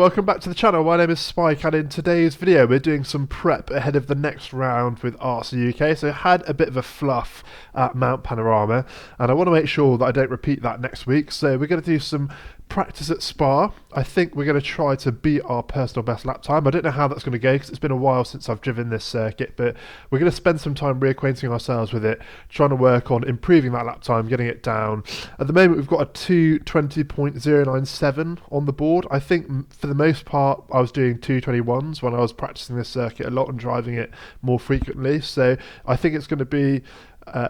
welcome back to the channel. My name is Spike, and in today's video we're doing some prep ahead of the next round with RC UK. So I had a bit of a fluff at Mount Panorama, and I want to make sure that I don't repeat that next week. So we're going to do some practice at Spa. I think we're going to try to beat our personal best lap time. I don't know how that's going to go because it's been a while since I've driven this circuit, but we're going to spend some time reacquainting ourselves with it, trying to work on improving that lap time, getting it down. At the moment we've got a 2:20.097 on the board. I think for the most part I was doing 2:21s when I was practicing this circuit a lot and driving it more frequently, so I think it's going to be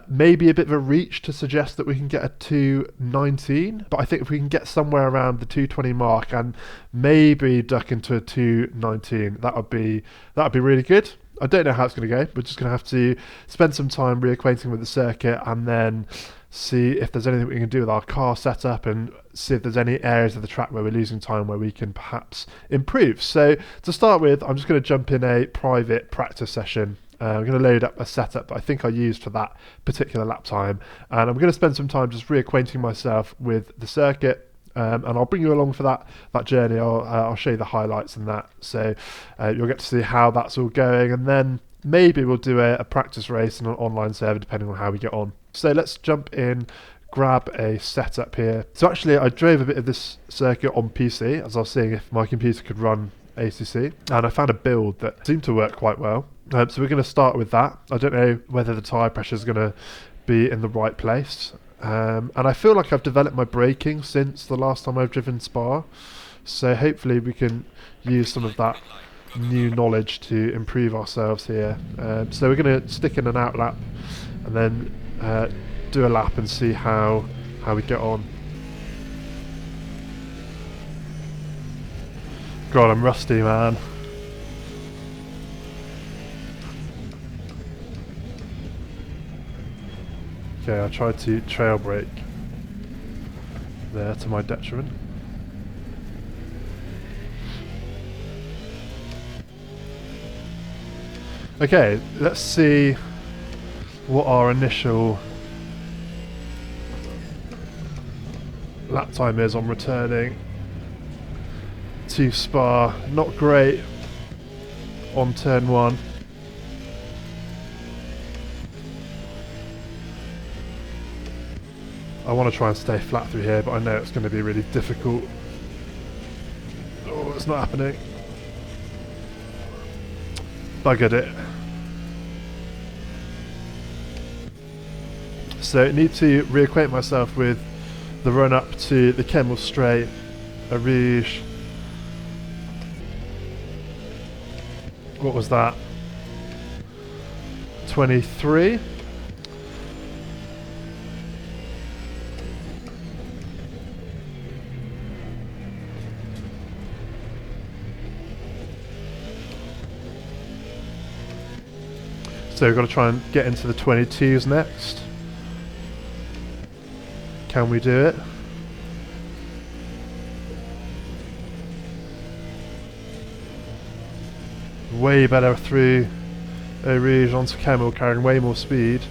maybe a bit of a reach to suggest that we can get a 2:19, but I think if we can get somewhere around the 2:20 mark and maybe duck into a 2:19, that would be really good. I don't know how it's going to go. We're just going to have to spend some time reacquainting with the circuit and then see if there's anything we can do with our car setup and see if there's any areas of the track where we're losing time where we can perhaps improve. So to start with, I'm just going to jump in a private practice session. I'm going to load up a setup that I think I used for that particular lap time, and I'm going to spend some time just reacquainting myself with the circuit, and I'll bring you along for that journey. I'll show you the highlights and that, so you'll get to see how that's all going, and then maybe we'll do a practice race on an online server depending on how we get on. So let's jump in, grab a setup here. So actually I drove a bit of this circuit on PC as I was seeing if my computer could run ACC, and I found a build that seemed to work quite well. So we're going to start with that. I don't know whether the tyre pressure is going to be in the right place, and I feel like I've developed my braking since the last time I've driven Spa, so hopefully we can use some of that new knowledge to improve ourselves here. So we're going to stick in an out lap and then do a lap and see how we get on. God, I'm rusty, man. Okay, I tried to trail brake there to my detriment. Okay, let's see what our initial lap time is on returning to Spa. Not great on turn 1. I want to try and stay flat through here, but I know it's going to be really difficult. Oh, it's not happening. Buggered it. So I need to reacquaint myself with the run up to the Kemmel Straight, a Rouge. What was that? 23. So we've got to try and get into the 22s next. Can we do it? Way better through Eau Rouge onto Kemmel, carrying way more speed.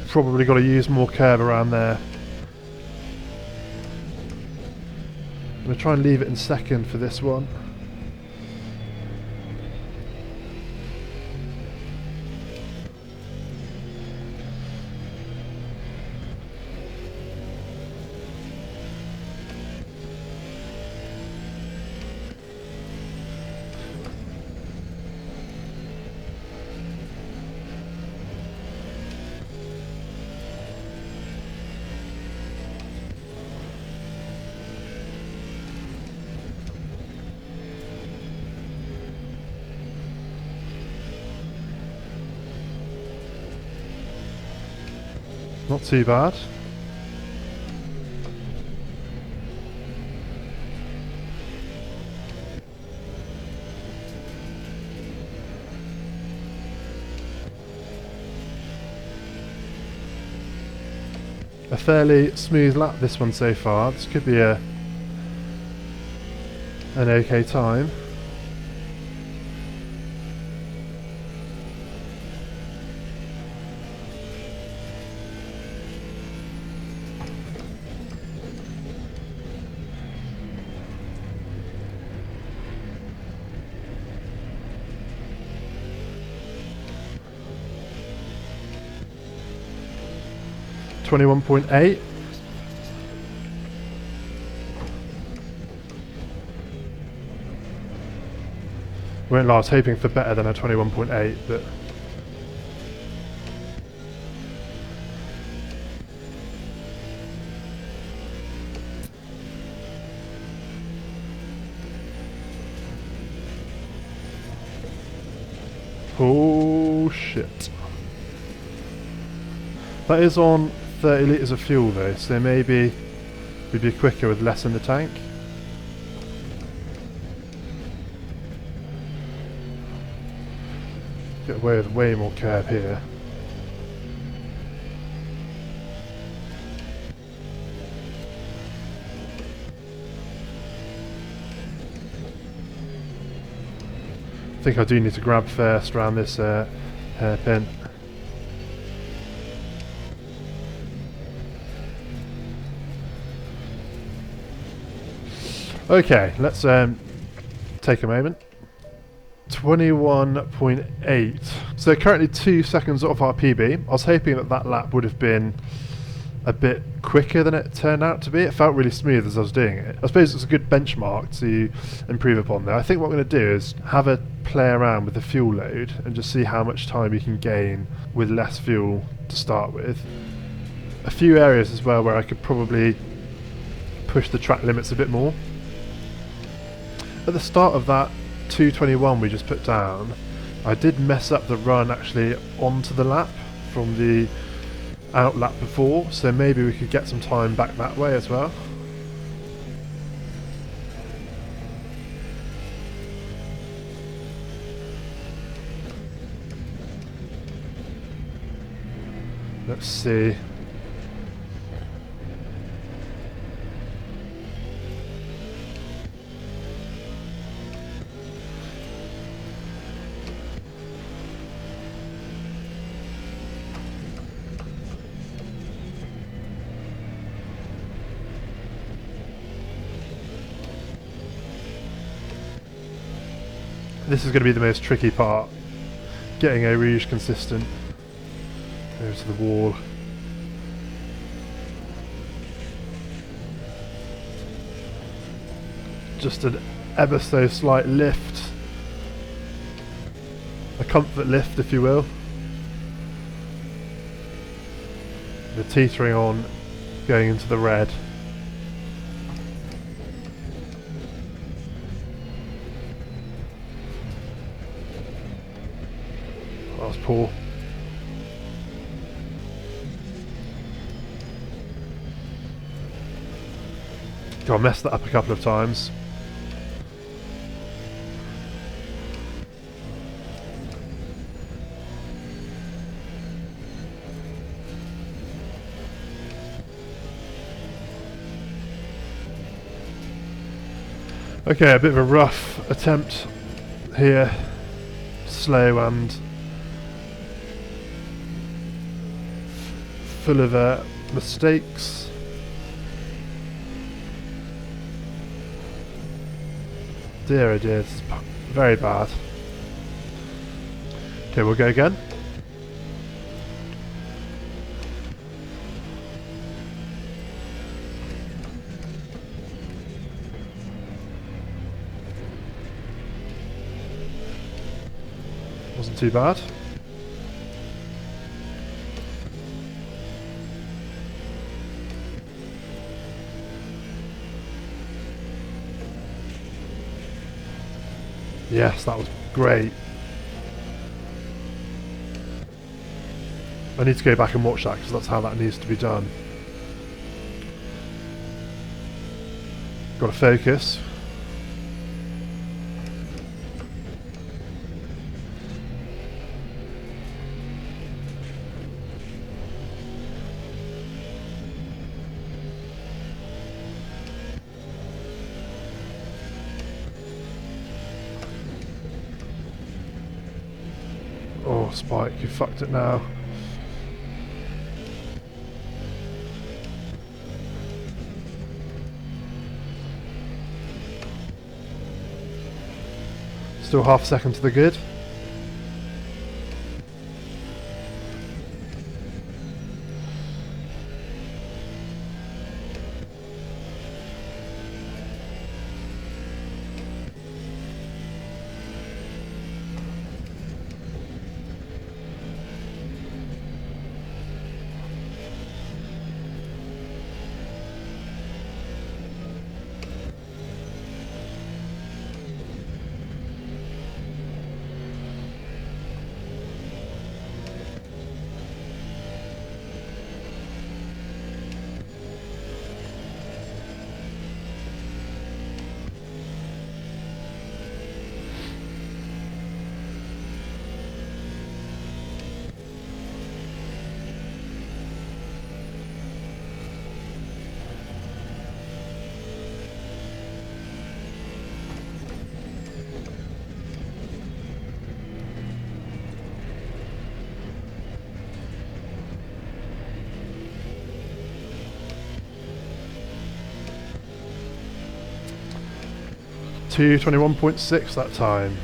Probably got to use more curve around there. I'm going to try and leave it in second for this one. Not too bad. A fairly smooth lap this one so far. This could be an okay time. 21.8. Won't lie, I was hoping for better than a 21.8, but oh shit. That is on 30 litres of fuel though, so maybe we'd be quicker with less in the tank. Get away with way more curb here. I think I do need to grab first around this hairpin. Okay, let's take a moment. 21.8. So currently 2 seconds off our PB. I was hoping that that lap would have been a bit quicker than it turned out to be. It felt really smooth as I was doing it. I suppose it's a good benchmark to improve upon there. I think what I'm going to do is have a play around with the fuel load and just see how much time you can gain with less fuel to start with. A few areas as well where I could probably push the track limits a bit more. At the start of that 221 we just put down, I did mess up the run actually onto the lap from the out lap before, so maybe we could get some time back that way as well. Let's see. This is going to be the most tricky part, getting a rouge consistent over to the wall. Just an ever so slight lift, a comfort lift if you will. The teetering on, going into the red. That was poor. I messed that up a couple of times. Okay, a bit of a rough attempt here. Slow and full of mistakes. Dear oh dear, this is very bad. Okay, we'll go again. Wasn't too bad. Yes, that was great. I need to go back and watch that because that's how that needs to be done. Got to focus. Oh, Spike, you fucked it now. Still half a second to the good. 221.6 that time.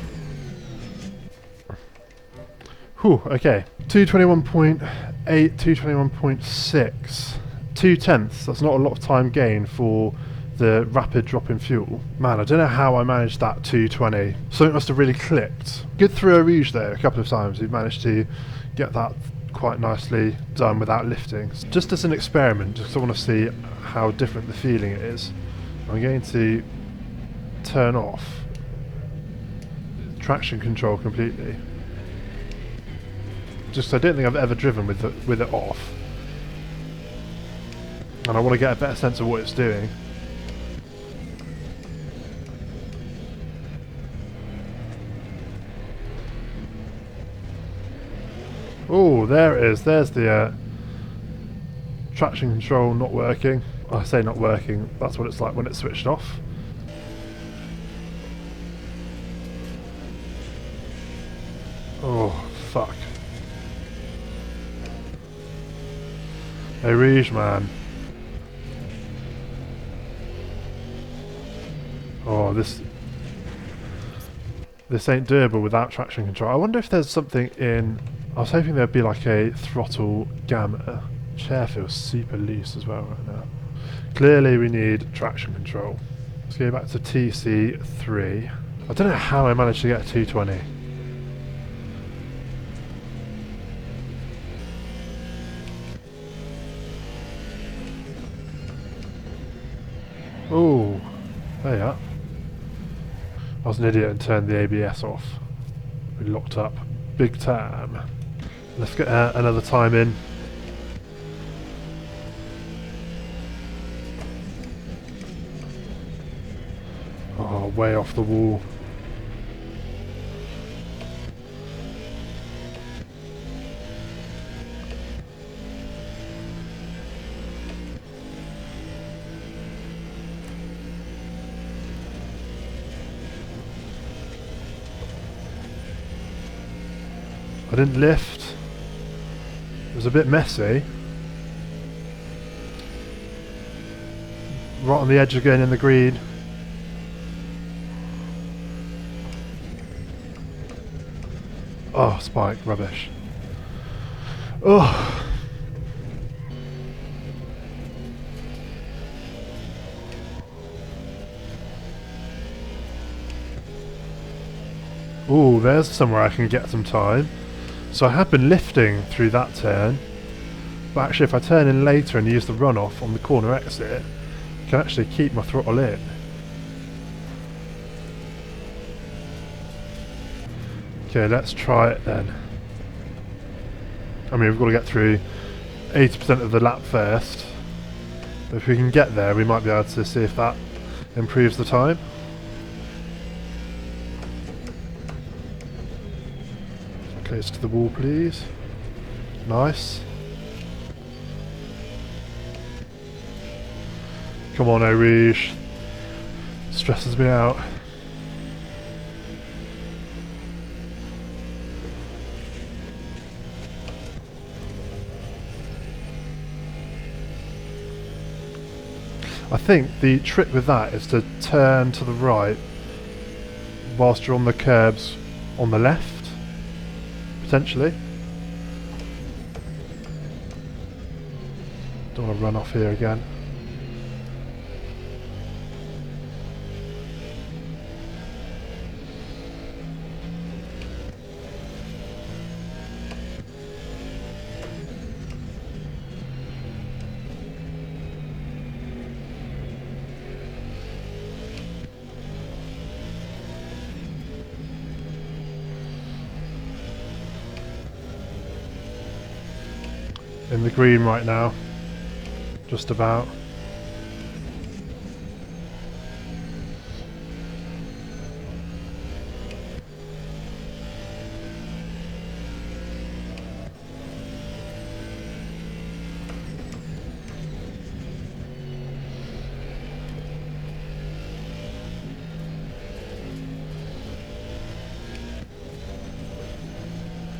Whew, okay. 221.8, 221.6. 2/10. That's not a lot of time gain for the rapid drop in fuel. Man, I don't know how I managed that 220. Something must have really clicked. Good through Eau Rouge though, a couple of times. We've managed to get that quite nicely done without lifting. Just as an experiment, just 'cause I want to see how different the feeling is, I'm going to turn off traction control completely. Just 'cause I don't think I've ever driven with it off. And I want to get a better sense of what it's doing. Oh, there it is. There's the traction control not working. I say not working, that's what it's like when it's switched off. Oh, fuck. Eau Rouge, man. Oh, this ain't doable without traction control. I wonder if there's something in... I was hoping there'd be like a throttle gamma. Chair feels super loose as well right now. Clearly we need traction control. Let's go back to TC3. I don't know how I managed to get a 220. Oh, there you are. I was an idiot and turned the ABS off. We locked up big time. Let's get another time in. Oh, way off the wall. I didn't lift. It was a bit messy. Right on the edge of going in the green. Oh, spike, rubbish. Oh. Ooh, there's somewhere I can get some time. So I have been lifting through that turn, but actually if I turn in later and use the runoff on the corner exit, I can actually keep my throttle in. Okay, let's try it then. I mean, we've got to get through 80% of the lap first. If we can get there, we might be able to see if that improves the time. Close to the wall, please. Nice. Come on, Eau Rouge. Stresses me out. I think the trick with that is to turn to the right whilst you're on the curbs on the left. Potentially. Don't want to run off here again. In the green right now, just about.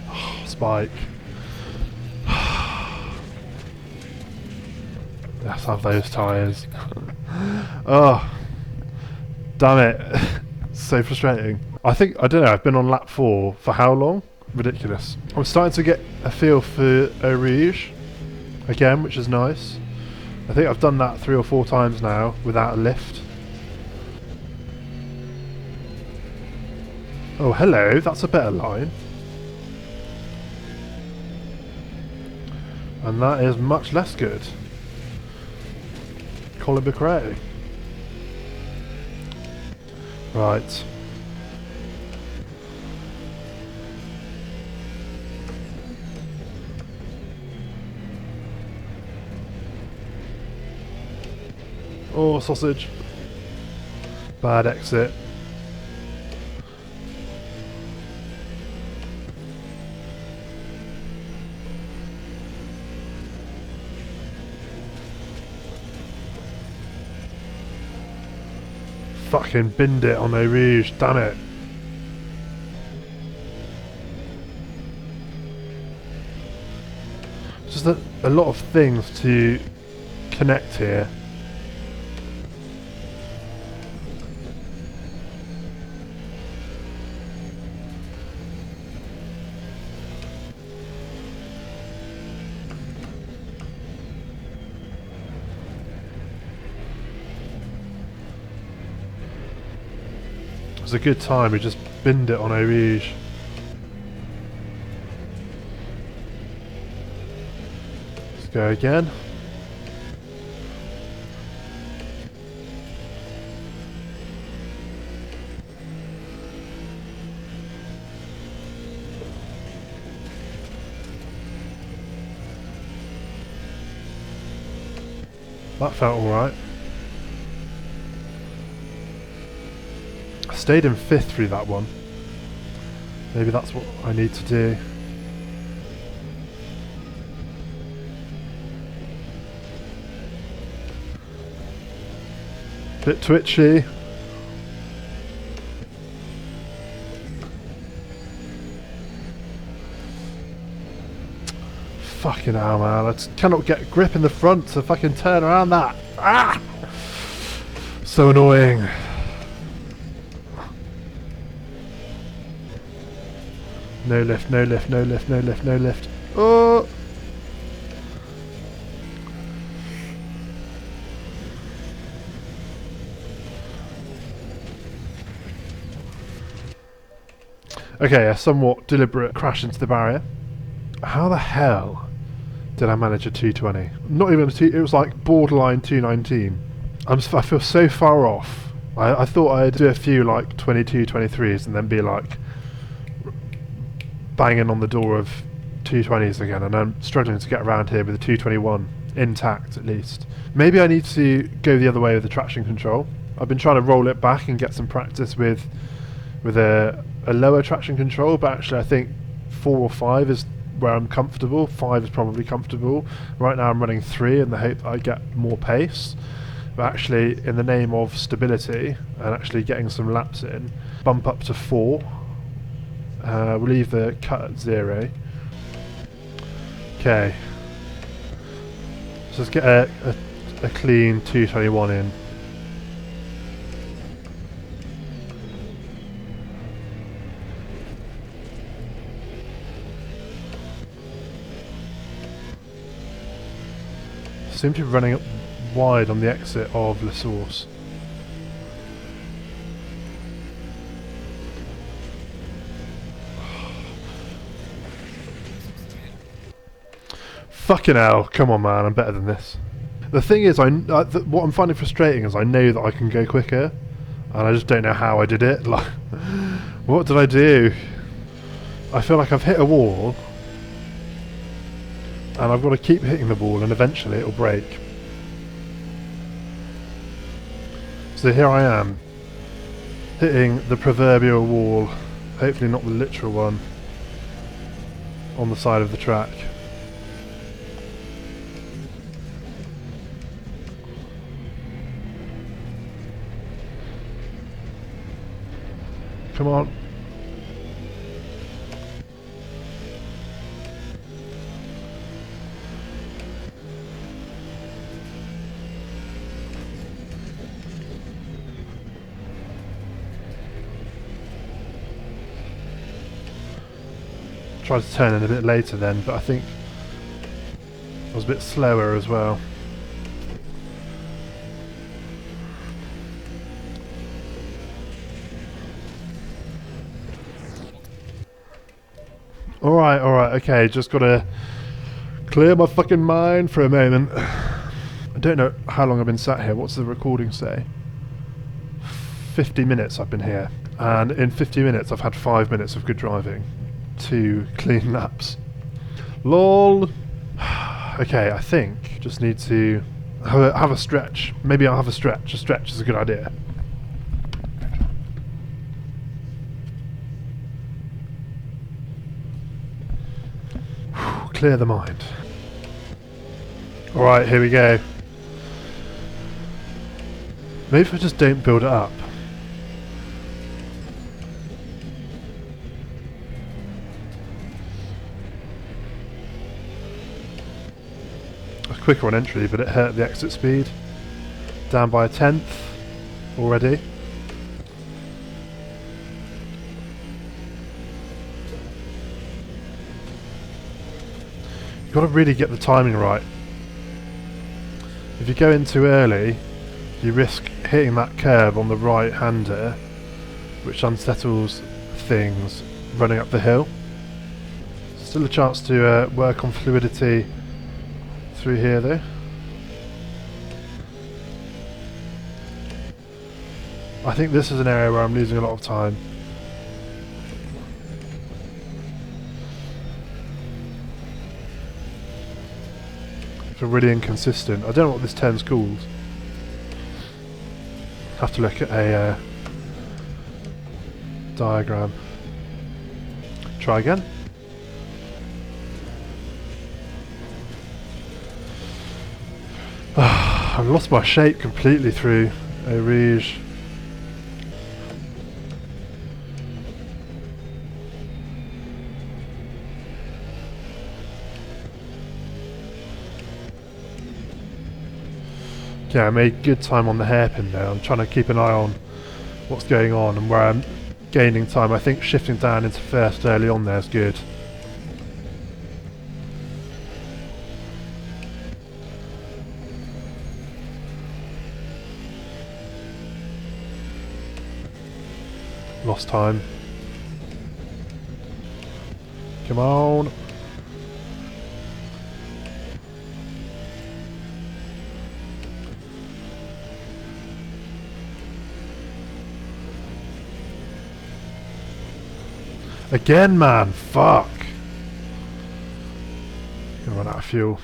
Oh, spike. Let's have those tyres. Oh, damn it. so frustrating. I don't know, I've been on lap 4 for how long? Ridiculous. I'm starting to get a feel for Eau Rouge again, which is nice. I think I've done that 3 or 4 times now without a lift. Oh, hello, that's a better line. And that is much less good. Colin McRae. Right. Oh, sausage. Bad exit. Fucking binned it on Eau Rouge, damn it. Just a lot of things to connect here. It was a good time, we just binned it on Eau Rouge. Let's go again. That felt alright. I stayed in 5th through that one. Maybe that's what I need to do. Bit twitchy. Fucking hell, man. I just cannot get grip in the front to fucking turn around that. Ah! So annoying. No lift, no lift, no lift, no lift, no lift. Oh! Okay, a somewhat deliberate crash into the barrier. How the hell did I manage a 220? Not even a 2, it was like borderline 219. I feel so far off. I thought I'd do a few like 22, 23s and then be like banging on the door of 220s again, and I'm struggling to get around here with a 221 intact at least. Maybe I need to go the other way with the traction control. I've been trying to roll it back and get some practice with a lower traction control, but actually I think 4 or 5 is where I'm comfortable. 5 is probably comfortable. Right now I'm running 3 in the hope that I get more pace, but actually in the name of stability and actually getting some laps in, bump up to 4. We'll leave the cut at 0. Okay, so let's get a clean 221 in. Seem to be running up wide on the exit of La Source. Fucking hell, come on man, I'm better than this. The thing is, what I'm finding frustrating is I know that I can go quicker, and I just don't know how I did it. Like, what did I do? I feel like I've hit a wall, and I've got to keep hitting the wall, and eventually it'll break. So here I am, hitting the proverbial wall, hopefully not the literal one, on the side of the track. Come on. Tried to turn in a bit later then, but I think I was a bit slower as well. Alright, okay, just gotta clear my fucking mind for a moment. I don't know how long I've been sat here. What's the recording say? 50 minutes I've been here. And in 50 minutes I've had 5 minutes of good driving. 2 clean laps. LOL. Okay, I think just need to have a stretch. Maybe I'll have a stretch. A stretch is a good idea. Clear the mind. Alright, here we go. Maybe if I just don't build it up. I was quicker on entry, but it hurt the exit speed. Down by 1/10 already. You've got to really get the timing right. If you go in too early, you risk hitting that curb on the right-hander, which unsettles things running up the hill. Still a chance to work on fluidity through here though. I think this is an area where I'm losing a lot of time. It's really inconsistent. I don't know what this turn's called. Have to look at a diagram. Try again. I've lost my shape completely through Eau Rouge. Yeah, I made good time on the hairpin there. I'm trying to keep an eye on what's going on and where I'm gaining time. I think shifting down into first early on there is good. Lost time. Come on. Again, man. Fuck. Gonna run out of fuel.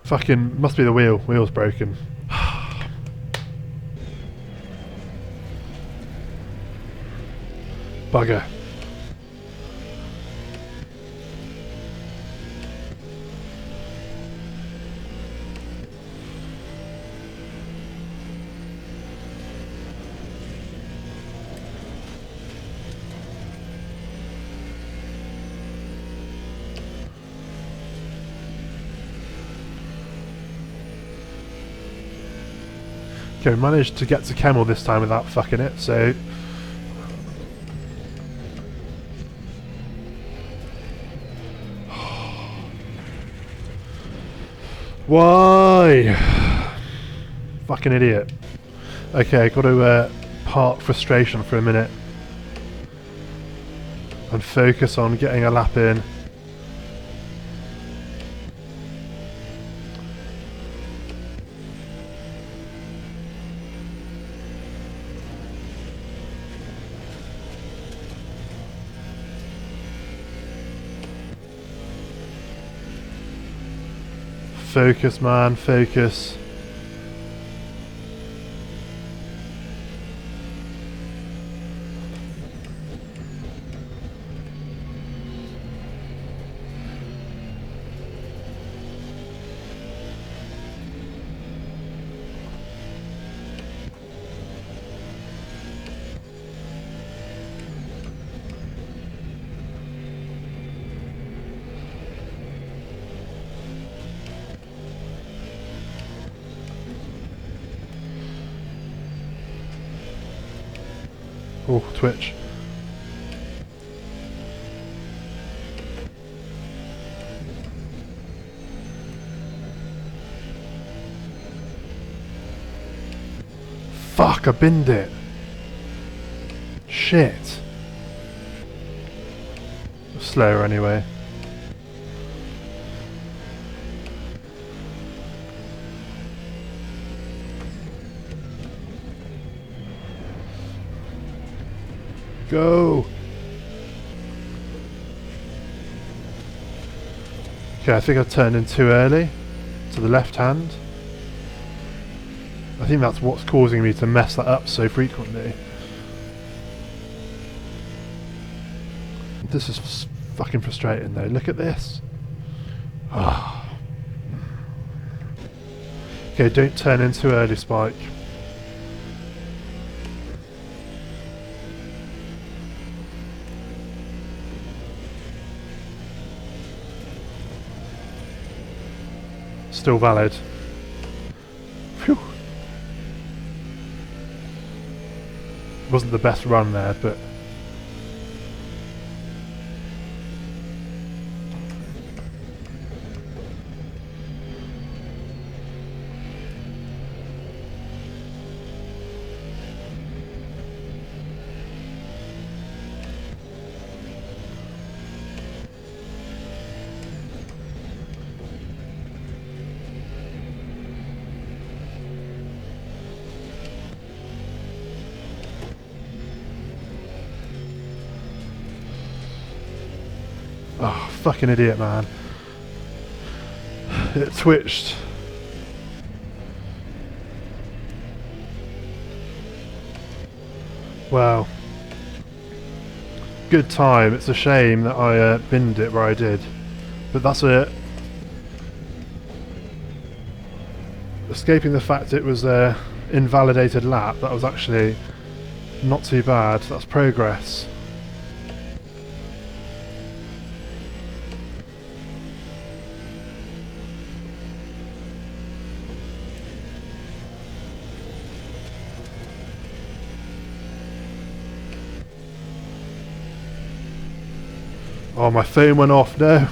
Fucking must be the wheel. Wheel's broken. Bugger. Okay, managed to get to Kemmel this time without fucking it, so... Why? Fucking idiot. Okay, got to park frustration for a minute and focus on getting a lap in. Focus, man, focus. Oh, twitch. Fuck, I binned it. Shit. Slower anyway. Go. Okay, I think I turned in too early to the left hand. I think that's what's causing me to mess that up so frequently. This is fucking frustrating though. Look at this. Oh. Okay, don't turn in too early, Spike. Still valid. Phew. Wasn't the best run there, but oh, fucking idiot, man. It twitched. Wow. Good time. It's a shame that I binned it where I did. But that's it. Escaping the fact it was a invalidated lap, that was actually not too bad. That's progress. Oh, my phone went off, no.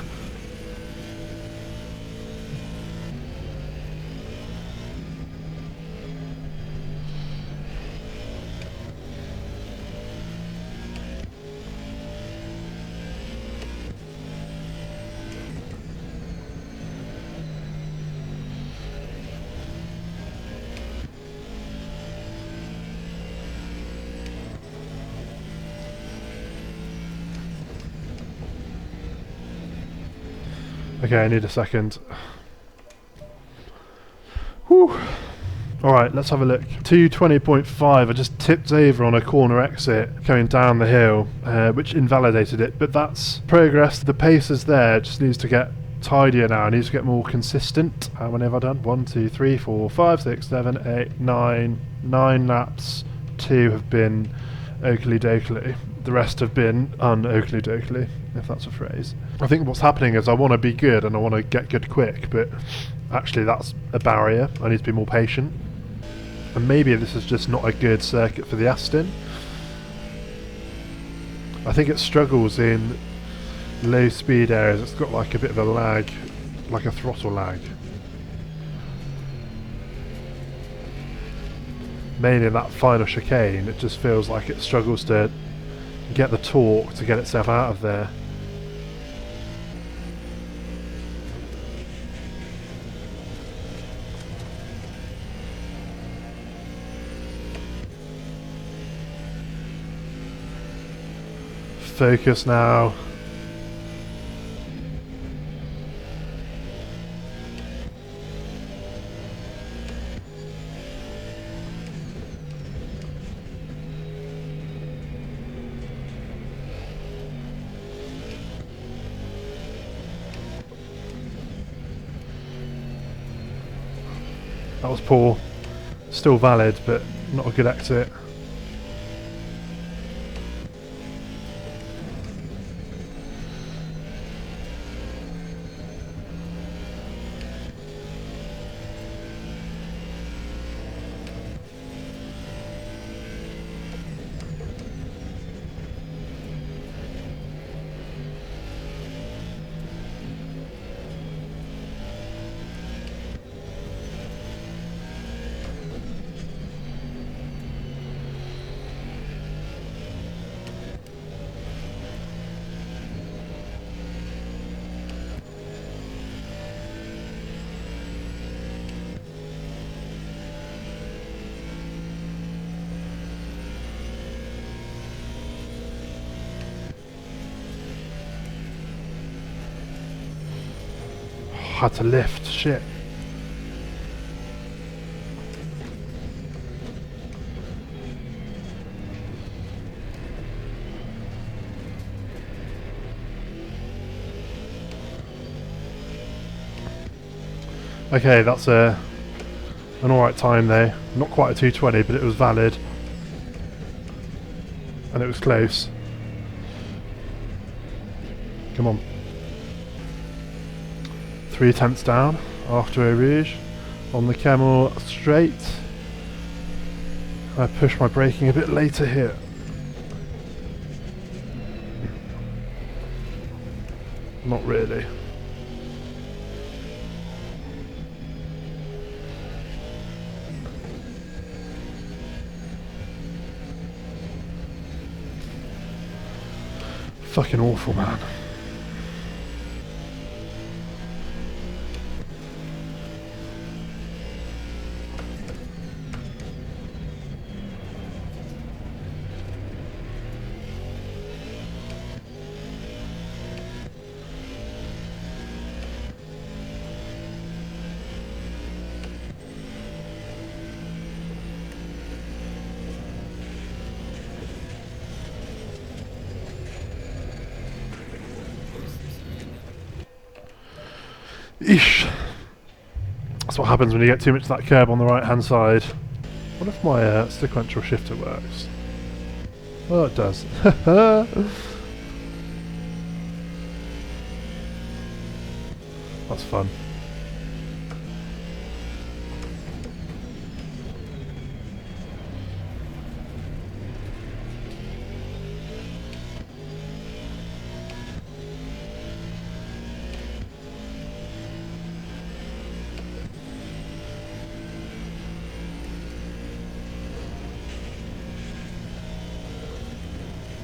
Okay, I need a second. Whew. Alright, let's have a look. 220.5, I just tipped over on a corner exit coming down the hill, which invalidated it, but that's progress. The pace is there, just needs to get tidier now, needs to get more consistent. How many have I done? 1, 2, 3, 4, 5, 6, 7, 8, 9. 9 laps. 2 have been oakley dokley. The rest have been un-oakley dokley, if that's a phrase. I think what's happening is I want to be good and I want to get good quick, but actually that's a barrier. I need to be more patient. And maybe this is just not a good circuit for the Aston. I think it struggles in low speed areas. It's got like a bit of a lag, like a throttle lag. Mainly in that final chicane, it just feels like it struggles to get the torque to get itself out of there. Focus now. That was poor. Still valid, but not a good exit. had to lift. Shit. Okay, that's an alright time though. Not quite a 220, but it was valid. And it was close. Come on. 3/10 down after a rouge. On the camel straight. I push my braking a bit later here. Not really. Fucking awful, man. Eesh. That's what happens when you get too much of that curb on the right hand side. What if my sequential shifter works? Oh, it does. That's fun.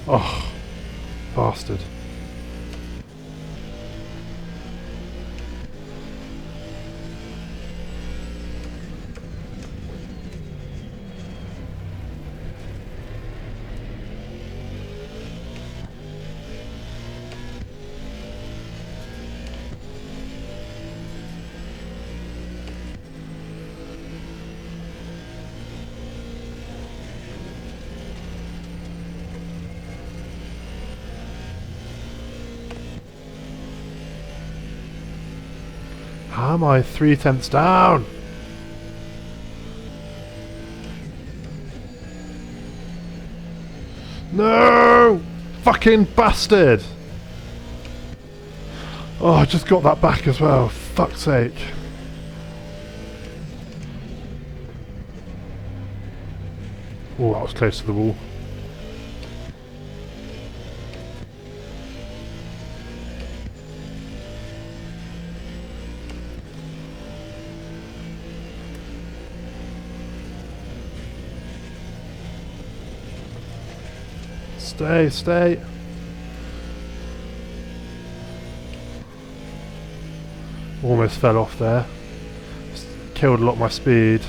Oh, bastard. How am I 3/10 down? No! Fucking bastard! Oh, I just got that back as well. Fuck's sake. Oh, that was close to the wall. Stay, stay. Almost fell off there. Just killed a lot of my speed.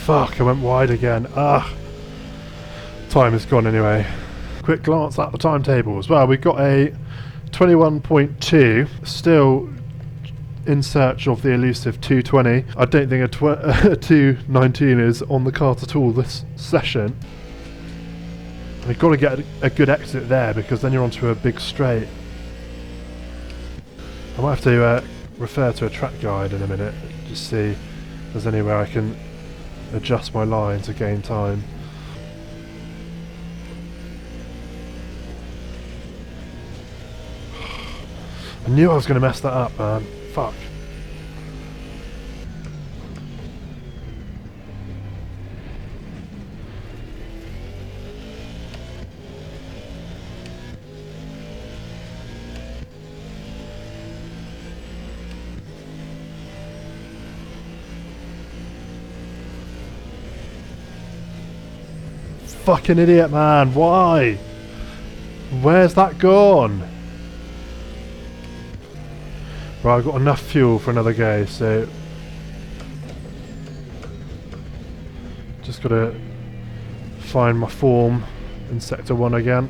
Fuck, I went wide again. Ah. Time is gone anyway. Quick glance at the timetable as well. We've got a 21.2, still in search of the elusive 220. I don't think a 219 is on the card at all this session. We've got to get a good exit there because then you're onto a big straight. I might have to refer to a track guide in a minute, just see if there's anywhere I can adjust my line to gain time. I knew I was going to mess that up, man. Fuck. fucking idiot, man. Why? Where's that gone? Right, I've got enough fuel for another go, so just gotta find my form in sector 1 again.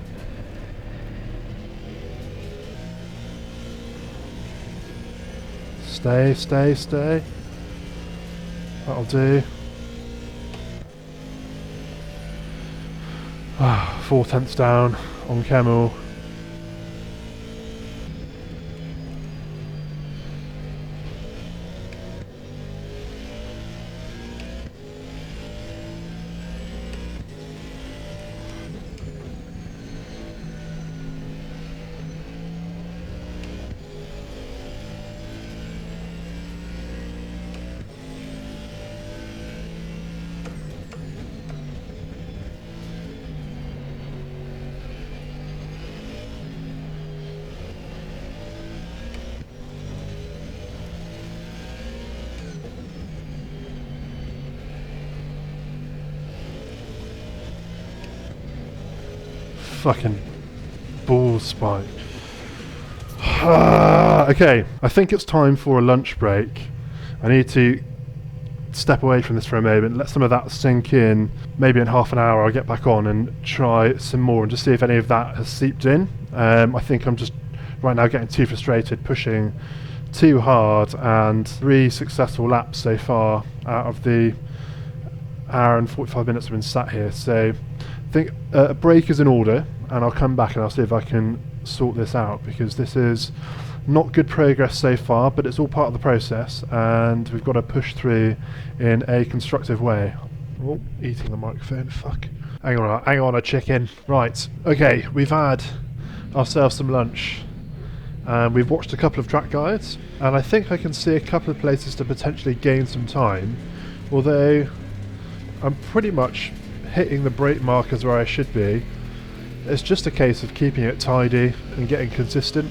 Stay, stay, stay. That'll do. 4/10 down on Camel. Fucking ball spike. Okay, I think it's time for a lunch break. I need to step away from this for a moment, let some of that sink in. Maybe in half an hour I'll get back on and try some more and just see if any of that has seeped in. I think I'm just right now getting too frustrated, pushing too hard, and 3 successful laps so far out of the hour and 45 minutes I've been sat here. So I think a break is in order, and I'll come back and I'll see if I can sort this out, because this is not good progress so far, but it's all part of the process and we've got to push through in a constructive way. Oh, eating the microphone, fuck. Hang on a chicken. Right, okay, we've had ourselves some lunch and we've watched a couple of track guides, and I think I can see a couple of places to potentially gain some time, although I'm pretty much hitting the brake markers where I should be. It's just a case of keeping it tidy and getting consistent,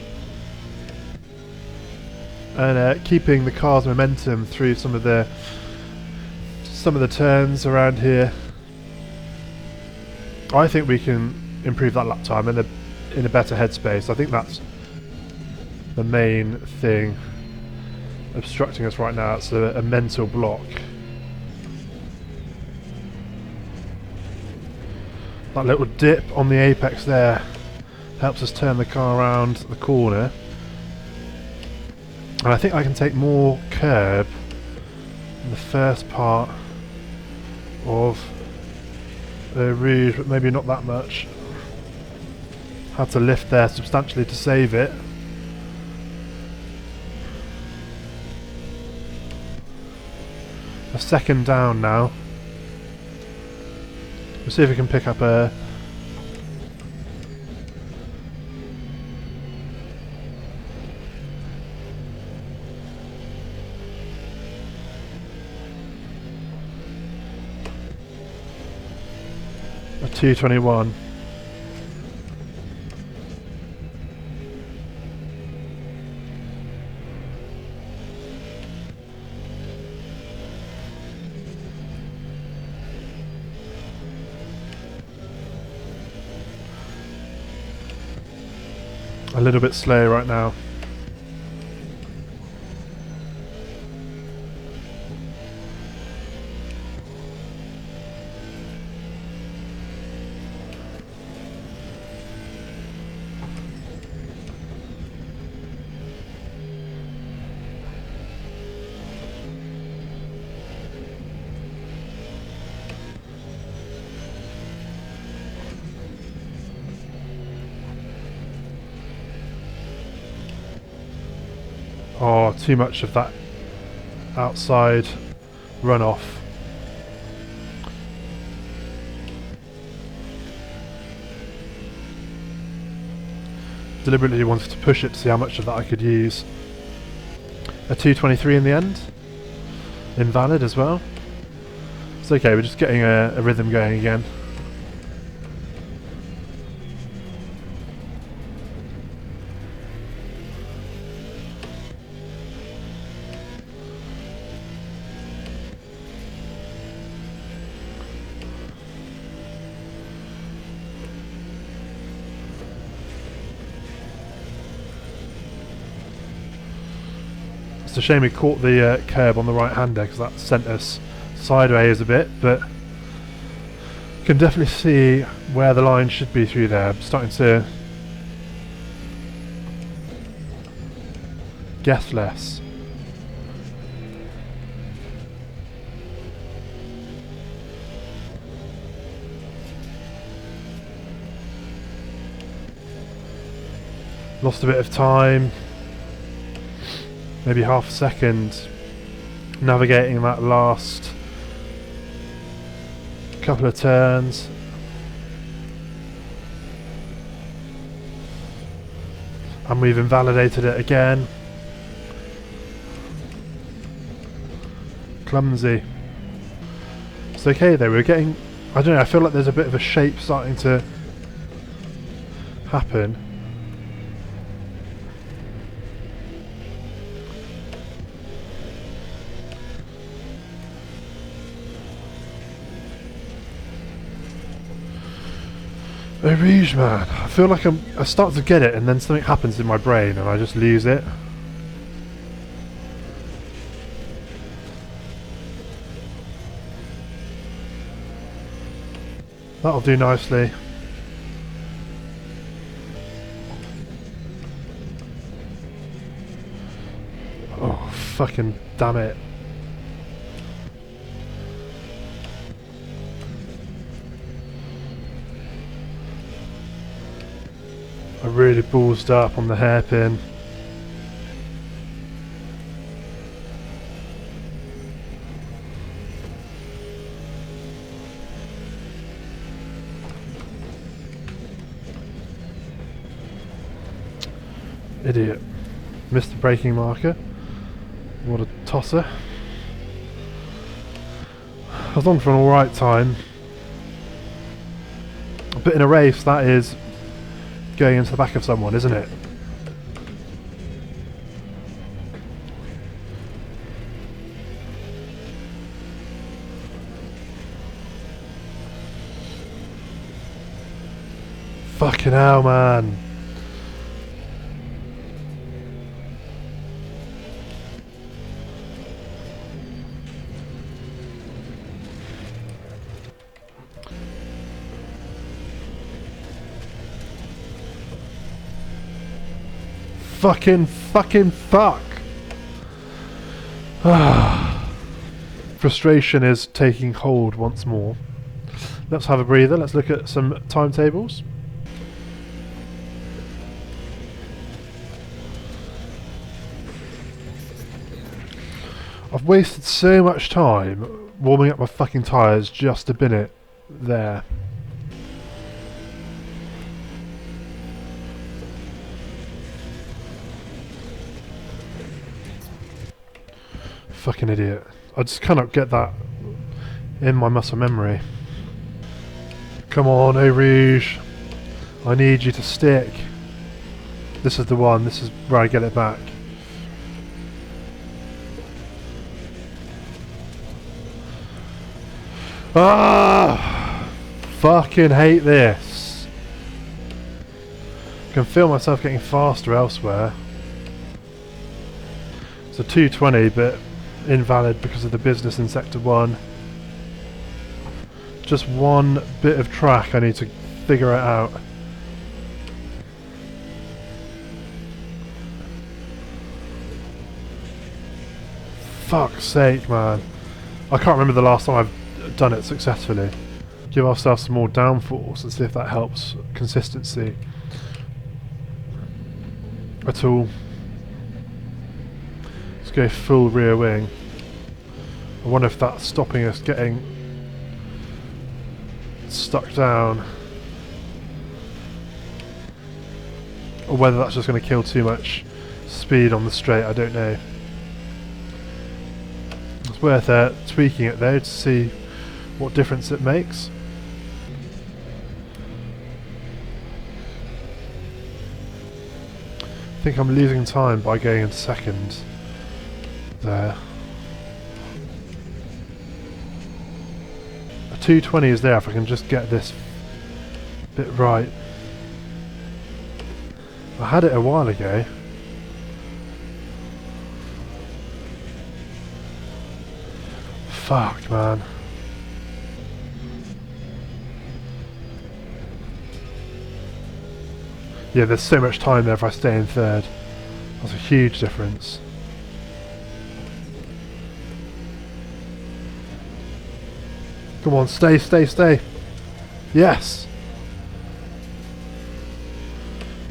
and keeping the car's momentum through some of the turns around here. I think we can improve that lap time in a better headspace. I think that's the main thing obstructing us right now. It's a mental block. That little dip on the apex there helps us turn the car around the corner. And I think I can take more curb in the first part of Rouge, but maybe not that much. Had to lift there substantially to save it. A second down now. We'll see if we can pick up a... a 221. A little bit slow right now. Oh, too much of that outside runoff. Deliberately wanted to push it to see how much of that I could use. A 223 in the end. Invalid as well. It's okay, we're just getting a rhythm going again. It's a shame we caught the curb on the right hand there because that sent us sideways a bit, but you can definitely see where the line should be through there. I'm starting to guess less. Lost a bit of time, maybe half a second, navigating that last couple of turns. And we've invalidated it again. Clumsy. It's okay though, we're getting, I don't know, I feel like there's a bit of a shape starting to happen. Oh, Rouge, man. I feel like I start to get it and then something happens in my brain and I just lose it. That'll do nicely. Oh, fucking damn it. I really ballsed up on the hairpin. Idiot. Missed the braking marker. What a tosser. I was on for an alright time. But in a race that is going into the back of someone, isn't it? Fucking hell, man. Fucking fuck. Frustration is taking hold once more. Let's have a breather. Let's look at some timetables. I've wasted so much time warming up my fucking tyres just to bin it there. Fucking idiot. I just cannot get that in my muscle memory. Come on, Eau Rouge. I need you to stick. This is the one. This is where I get it back. Ah! Fucking hate this. I can feel myself getting faster elsewhere. It's a 220, but invalid because of the business in sector 1. Just one bit of track, I need to figure it out. Fuck's sake, man. I can't remember the last time I've done it successfully. Give ourselves some more downforce and see if that helps consistency at all. Let's go full rear wing. I wonder if that's stopping us getting stuck down, or whether that's just going to kill too much speed on the straight. I don't know. It's worth tweaking it though to see what difference it makes. I think I'm losing time by going into second there. A 220 is there if I can just get this bit right. I had it a while ago. Fuck, man. Yeah, there's so much time there if I stay in third. That's a huge difference. Come on, stay, stay, stay. Yes!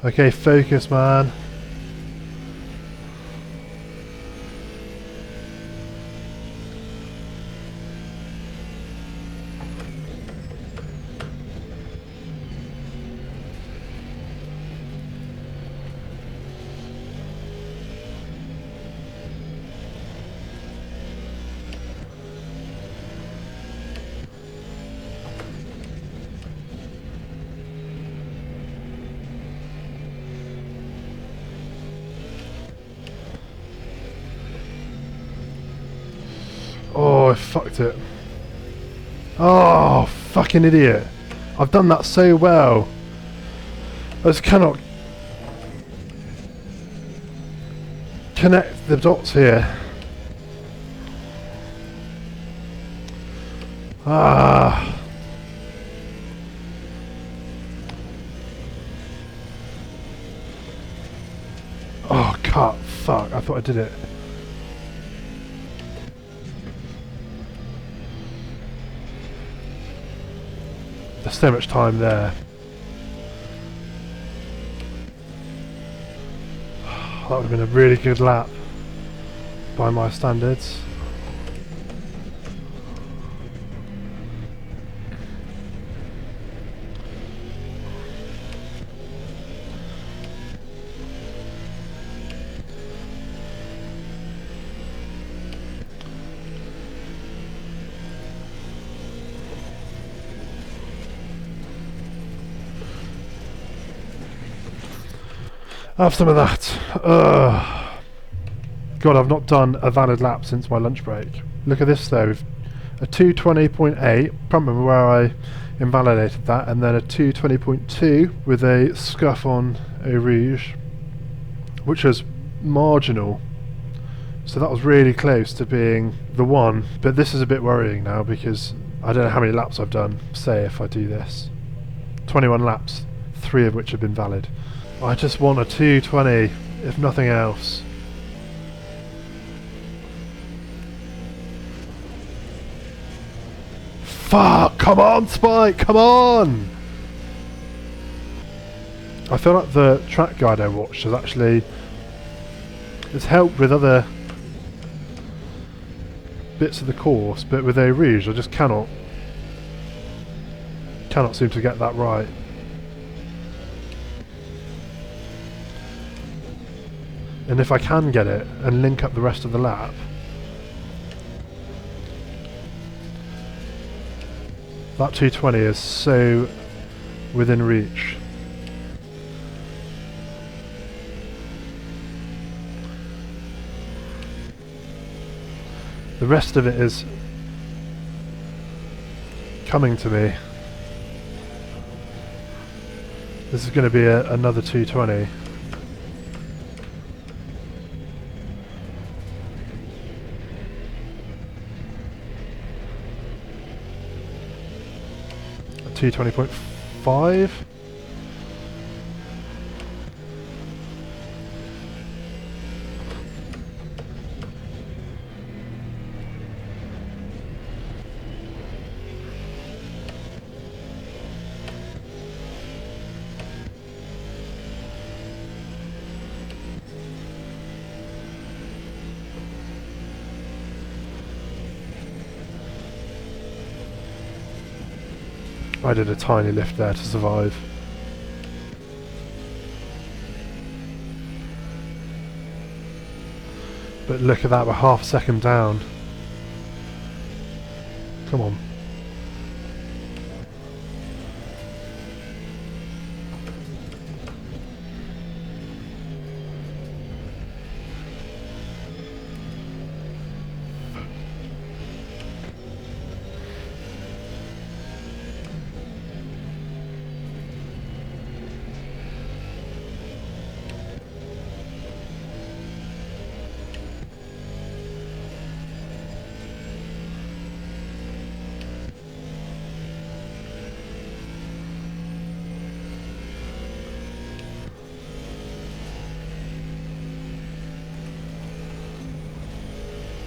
Okay, focus, man. Oh, I fucked it. Oh, fucking idiot. I've done that so well. I just cannot connect the dots here. Ah. Oh, cut. Fuck, I thought I did it. There's so much time there. That would have been a really good lap by my standards. Have some of that. God, I've not done a valid lap since my lunch break. Look at this though, a 220.8, can't remember where I invalidated that, and then a 220.2 with a scuff on Eau Rouge, which was marginal. So that was really close to being the one, but this is a bit worrying now because I don't know how many laps I've done, say if I do this. 21 laps, 3 of which have been valid. I just want a 220, if nothing else. Fuck! Come on, Spike! Come on! I feel like the track guide I watched has actually... it's helped with other bits of the course, but with Eau Rouge I just cannot seem to get that right. And if I can get it and link up the rest of the lap, that 220 is so within reach. The rest of it is coming to me. This is going to be another 220. A 220.5. I did a tiny lift there to survive. But look at that, we're half a second down. Come on.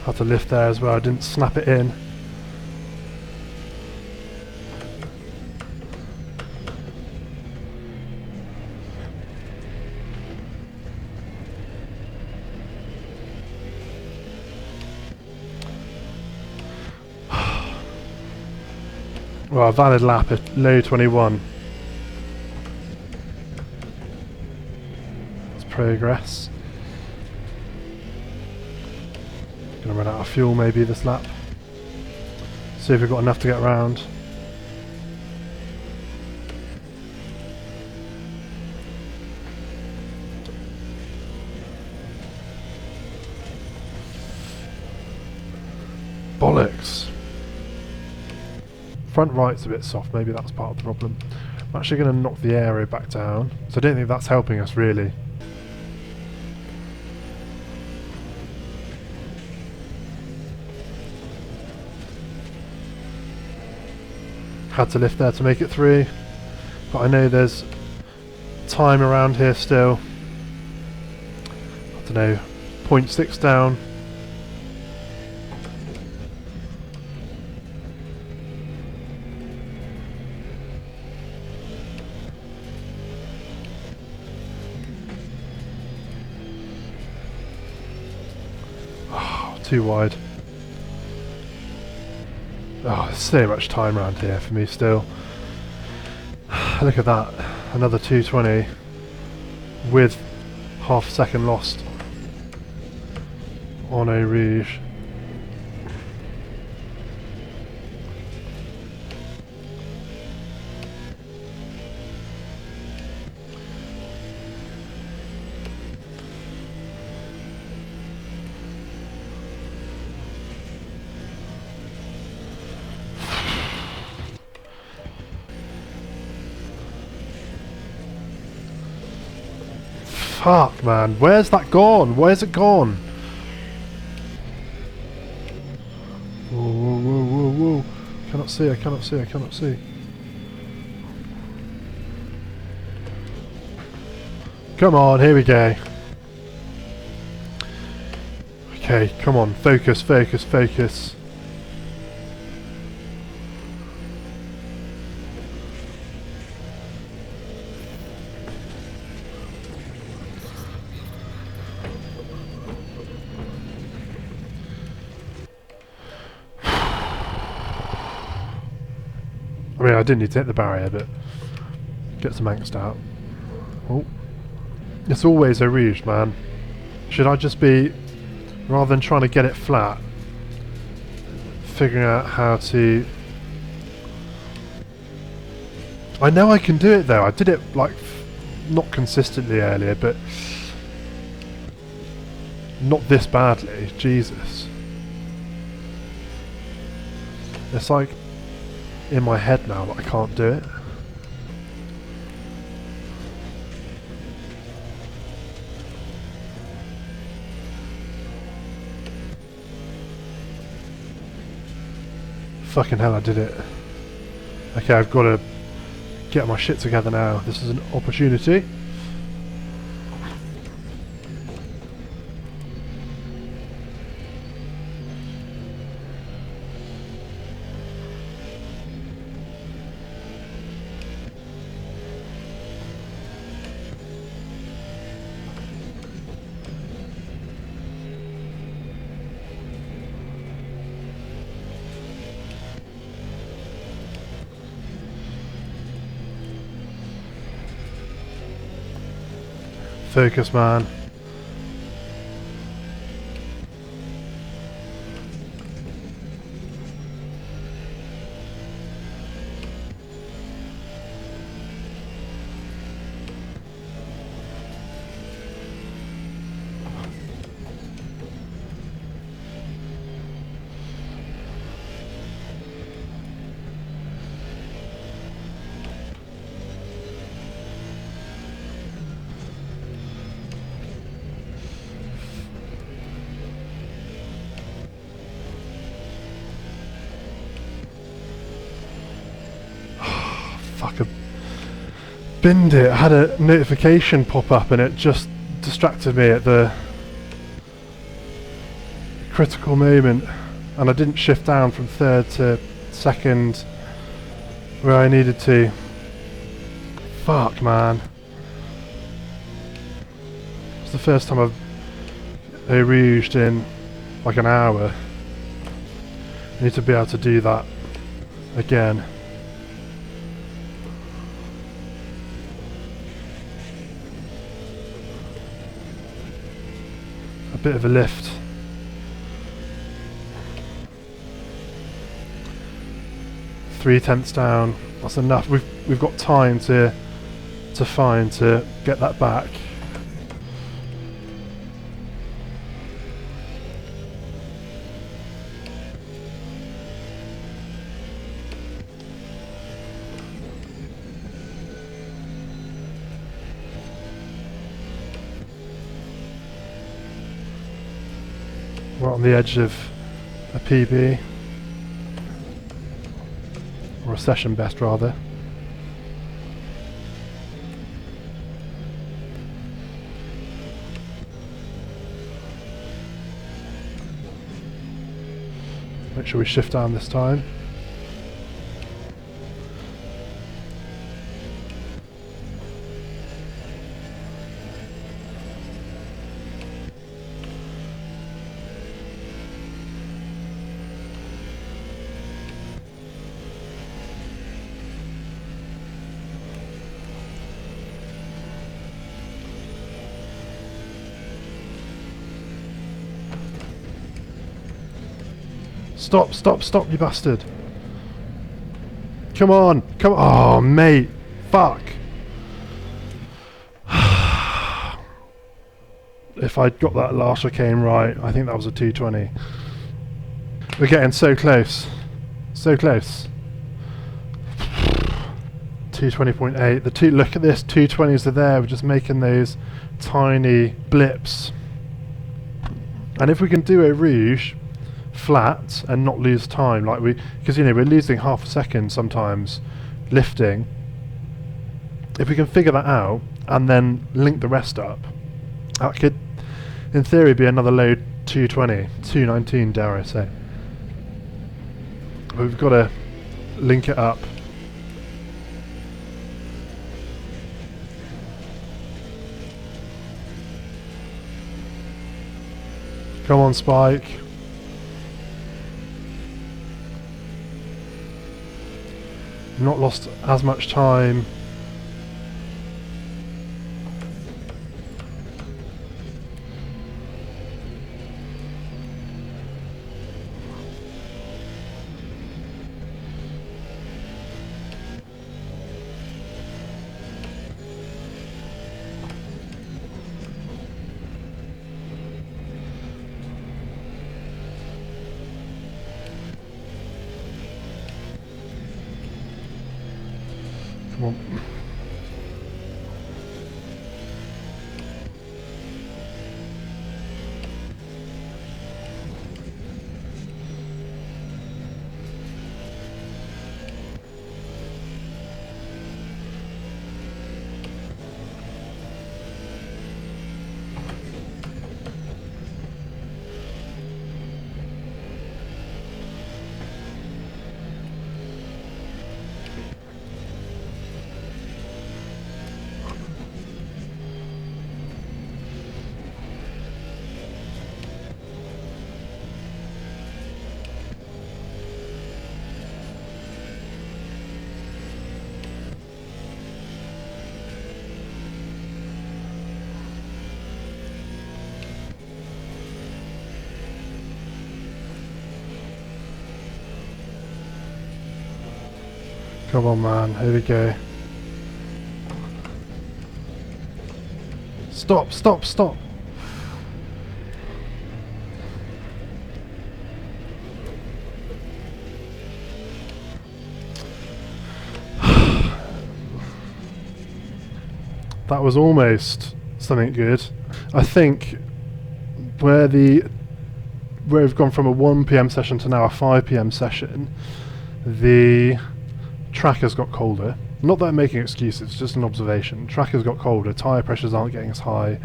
Had to lift there as well, I didn't snap it in. Well, a valid lap at low 21. That's progress. Gonna run out of fuel maybe this lap. See if we've got enough to get around. Bollocks. Front right's a bit soft, maybe that's part of the problem. I'm actually going to knock the aero back down, so I don't think that's helping us really. Had to lift there to make it through, but I know there's time around here still. I don't know, 0.6 down. Too wide. Oh, there's so much time around here for me still. Look at that, another 220 with half a second lost on Eau Rouge. Fuck, man, where's that gone? Where's it gone? Whoa, whoa, whoa, whoa, whoa. Cannot see, I cannot see, I cannot see. Come on, here we go. Okay, come on, focus, focus, focus. I mean, I didn't need to hit the barrier, but get some angst out. Oh, it's always Eau Rouge, man. Should I just be, rather than trying to get it flat, figuring out how to... I know I can do it though. I did it like not consistently earlier, but not this badly. Jesus, it's like in my head now that I can't do it. Fucking hell, I did it. Okay, I've got to get my shit together now. This is an opportunity. Focus, man. Fuck, I binned it. I had a notification pop up and it just distracted me at the critical moment, and I didn't shift down from third to second where I needed to. Fuck, man. It's the first time I've rouged in like an hour. I need to be able to do that again. A bit of a lift. Three-tenths down. That's enough. We've got time to find to get that back. We're on the edge of a PB, or a session best rather. Make sure we shift down this time. Stop, stop, stop, you bastard. Come on, come on. Oh, mate. Fuck. If I'd got that last chicane right, I think that was a 220. We're getting so close. So close. 220.8. The two, look at this, 220s are there. We're just making those tiny blips. And if we can do a rouge flat and not lose time, like because you know we're losing half a second sometimes lifting. If we can figure that out and then link the rest up, that could in theory be another low 220, 219 dare I say. But we've got to link it up. Come on, Spike. Not lost as much time. Come on. Come on, man, here we go. Stop, stop, stop. That was almost something good. I think where we've gone from a 1 PM session to now a 5 PM session, the track has got colder. Not that I'm making excuses, it's just an observation. Track has got colder, tyre pressures aren't getting as high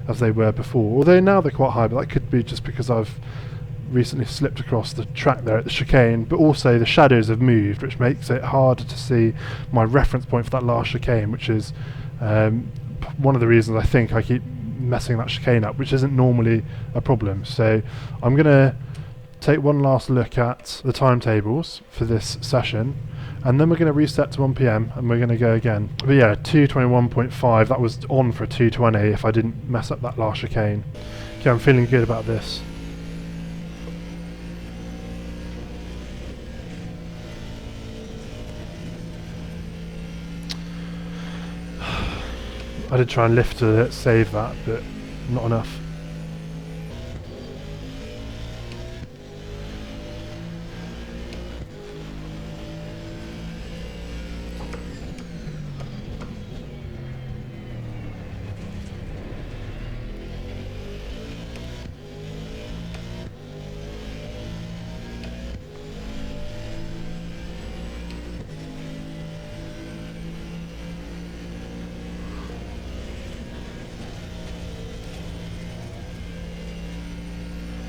as they were before. Although now they're quite high, but that could be just because I've recently slipped across the track there at the chicane, but also the shadows have moved, which makes it harder to see my reference point for that last chicane, which is one of the reasons I think I keep messing that chicane up, which isn't normally a problem. So I'm going to take one last look at the timetables for this session, and then we're going to reset to 1 PM and we're going to go again. But yeah, 221.5, that was on for 220 if I didn't mess up that last chicane. Okay, I'm feeling good about this. I did try and lift to save that, but not enough.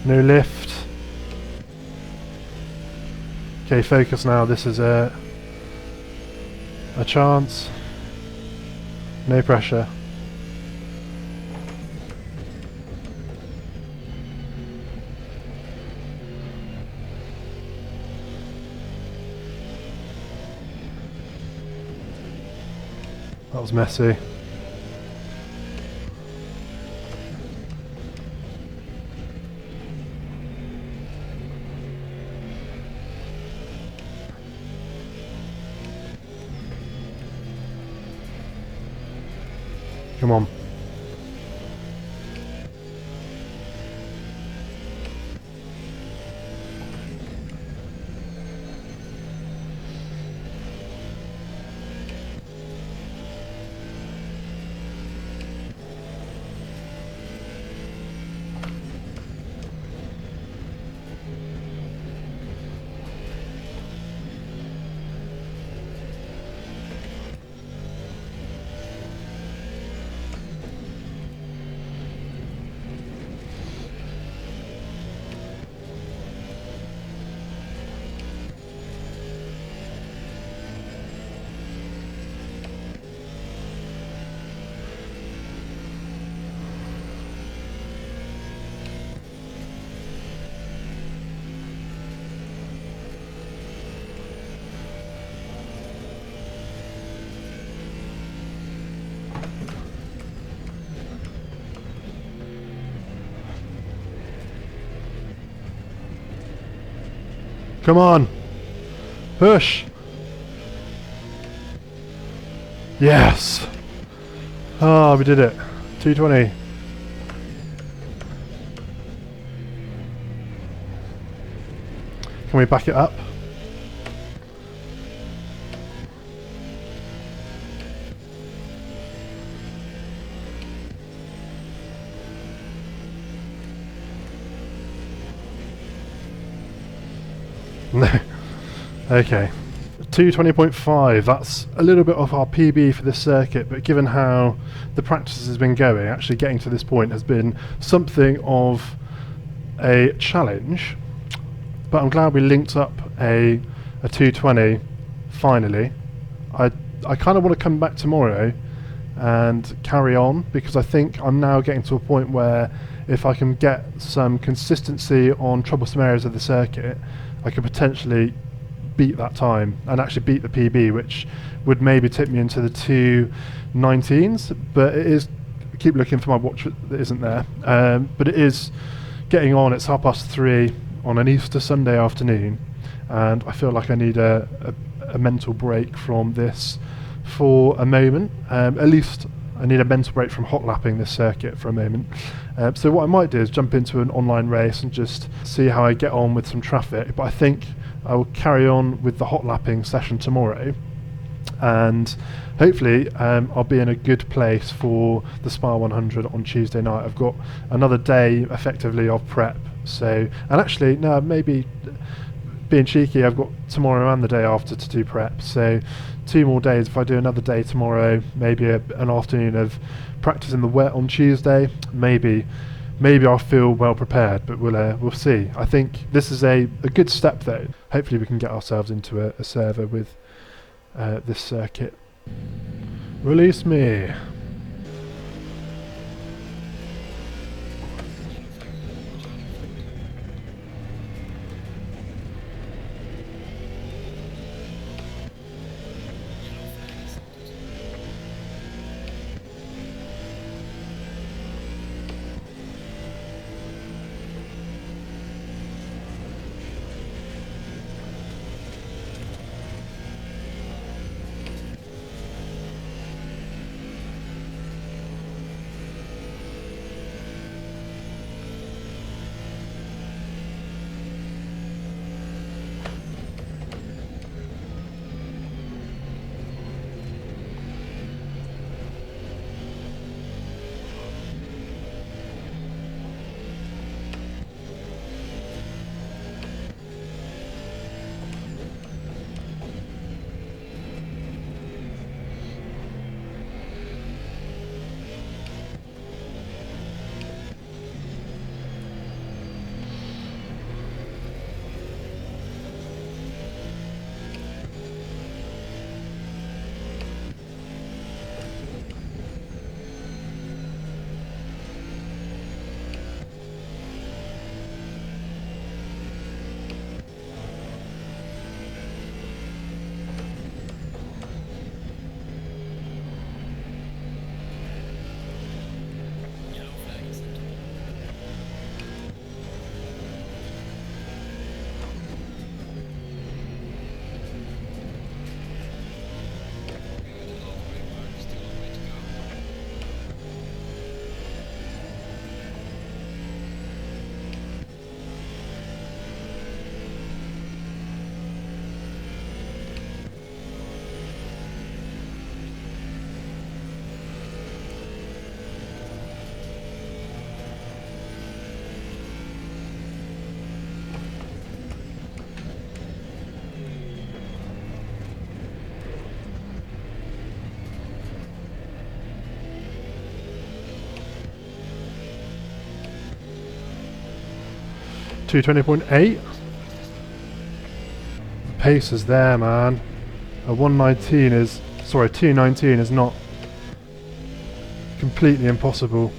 No lift. Okay, focus now. This is a chance. No pressure. That was messy. Come on. Come on! Push! Yes! Ah, we did it. 220. Can we back it up? No. Okay. 220.5, that's a little bit off our PB for this circuit, but given how the practice has been going, actually getting to this point has been something of a challenge. But I'm glad we linked up a 220 finally. I kind of want to come back tomorrow and carry on, because I think I'm now getting to a point where if I can get some consistency on troublesome areas of the circuit, I could potentially beat that time and actually beat the PB, which would maybe tip me into the 219s. But it is, keep looking for my watch that isn't there, but it is getting on. It's 3:30 on an Easter Sunday afternoon, and I feel like I need a mental break from this for a moment. At least I need a mental break from hot lapping this circuit for a moment. So what I might do is jump into an online race and just see how I get on with some traffic. But I think I will carry on with the hot lapping session tomorrow, and hopefully I'll be in a good place for the Spa 100 on Tuesday night. I've got another day effectively of prep. So, and actually no, maybe being cheeky, I've got tomorrow and the day after to do prep. So 2 more days. If I do another day tomorrow, maybe an afternoon of practice in the wet on Tuesday, maybe maybe I'll feel well prepared, but we'll see. I think this is a good step though. Hopefully we can get ourselves into a server with this circuit. Release me. Two 20.8. Pace is there, man. A 119 is, sorry, 219 is not completely impossible.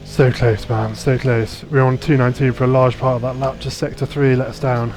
So close, man, so close. We're on 219 for a large part of that lap, just sector 3 let us down.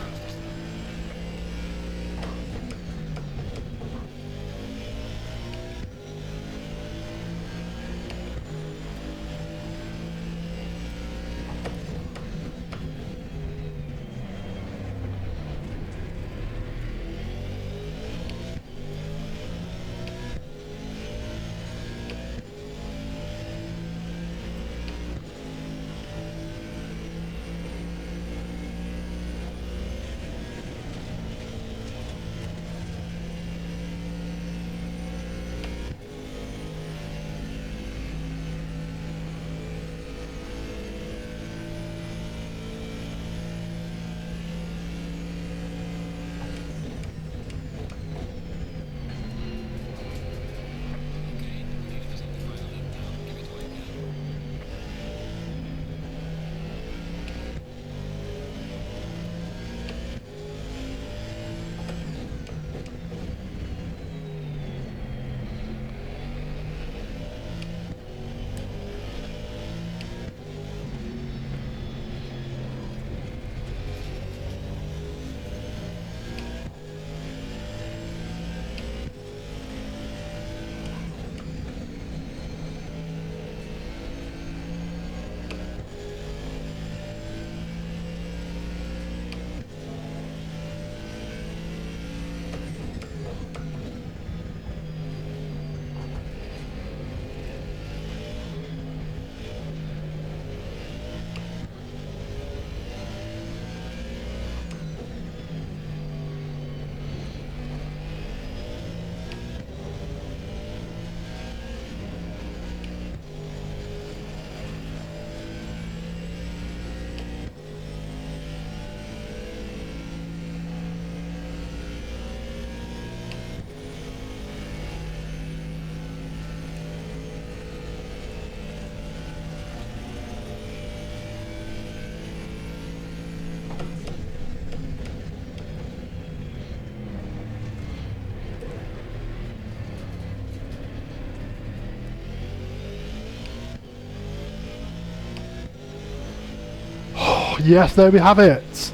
Yes, there we have it.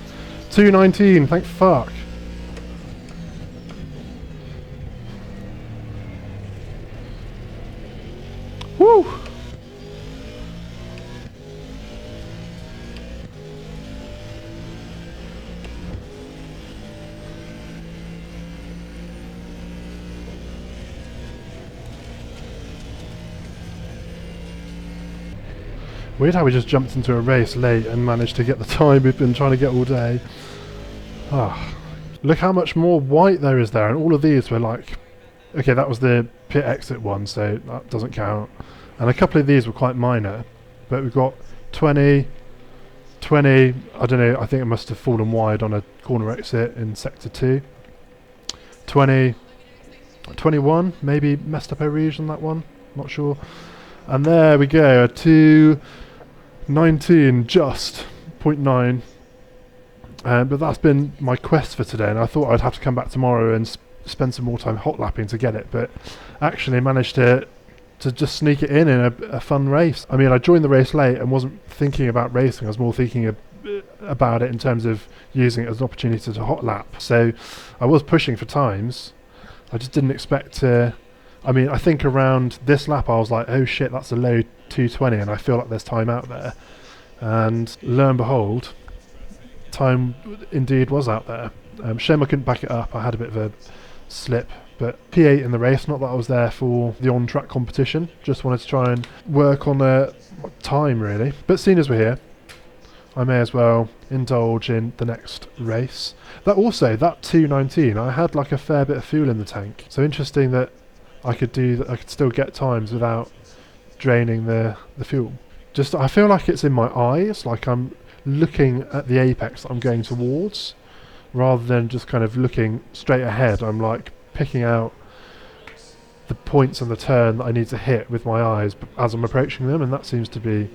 2:19. Thank fuck. Woo! Weird how we just jumped into a race late and managed to get the time we've been trying to get all day. Ah, look how much more white there is there, and all of these were like, okay, that was the pit exit one, so that doesn't count. And a couple of these were quite minor, but we've got 20, 20, I don't know, I think it must have fallen wide on a corner exit in sector 2. 20, 21, maybe messed up a region on that one, not sure. And there we go, a 2:19, just 0.9. But that's been my quest for today, and I thought I'd have to come back tomorrow and spend some more time hot lapping to get it, but actually managed to just sneak it in a fun race. I mean, I joined the race late and wasn't thinking about racing, I was more thinking about it in terms of using it as an opportunity to hot lap. So I was pushing for times, I just didn't expect to. I mean, I think around this lap I was like, oh shit, that's a low 2:20 and I feel like there's time out there. And lo and behold, time indeed was out there. Shame I couldn't back it up, I had a bit of a slip. But P8 in the race, not that I was there for the on-track competition, just wanted to try and work on time really. But seeing as we're here, I may as well indulge in the next race. That 2:19, I had like a fair bit of fuel in the tank. So interesting that I could still get times without draining the fuel. Just I feel like it's in my eyes, like I'm looking at the apex that I'm going towards, rather than just kind of looking straight ahead. I'm like picking out the points on the turn that I need to hit with my eyes as I'm approaching them, and that seems to be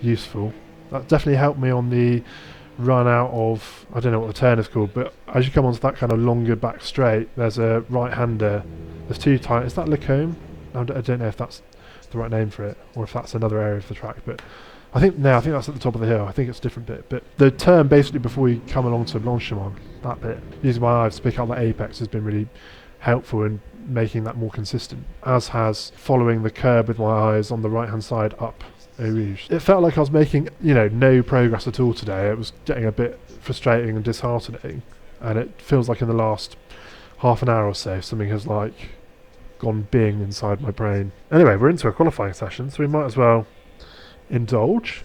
useful. That definitely helped me on the run out of, I don't know what the turn is called, but as you come onto that kind of longer back straight, there's a right-hander. There's two tight. Is that Lacombe? I don't know if that's the right name for it, or if that's another area of the track, but I think that's at the top of the hill. I think it's a different bit. But the turn basically before you come along to Blanchimont, that bit, using my eyes to pick up that apex has been really helpful in making that more consistent, as has following the curb with my eyes on the right hand side up Eau Rouge. It felt like I was making, no progress at all today. It was getting a bit frustrating and disheartening, and it feels like in the last half an hour or so something has like gone bing inside my brain. Anyway, we're into a qualifying session, so we might as well indulge.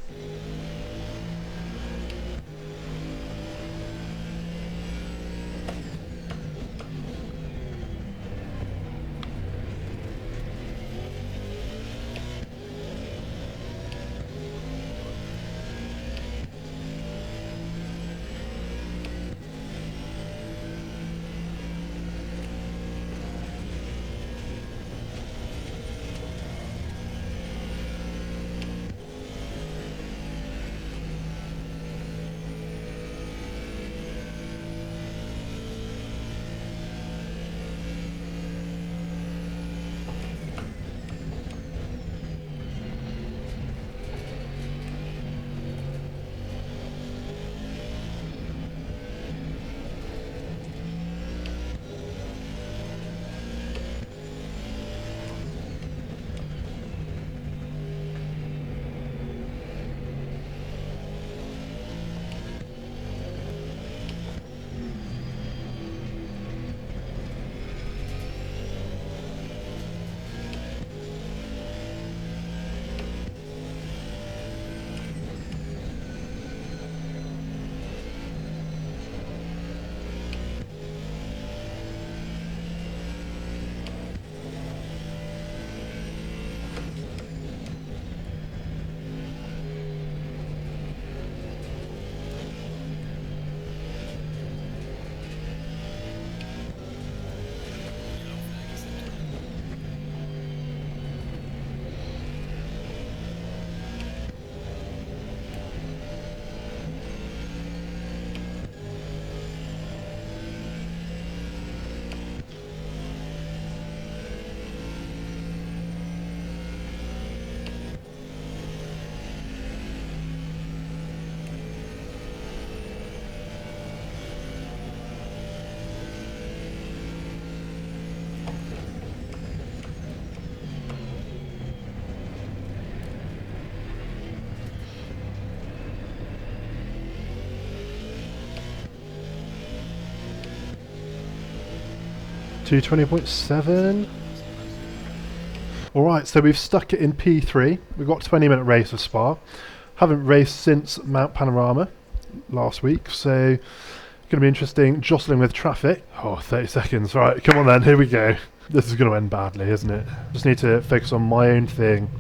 220.7. Alright, so we've stuck it in P3. We've got a 20-minute race of Spa. Haven't raced since Mount Panorama last week, so going to be interesting, jostling with traffic. Oh, 30 seconds. Right, come on then, here we go. This is going to end badly, isn't it? Just need to focus on my own thing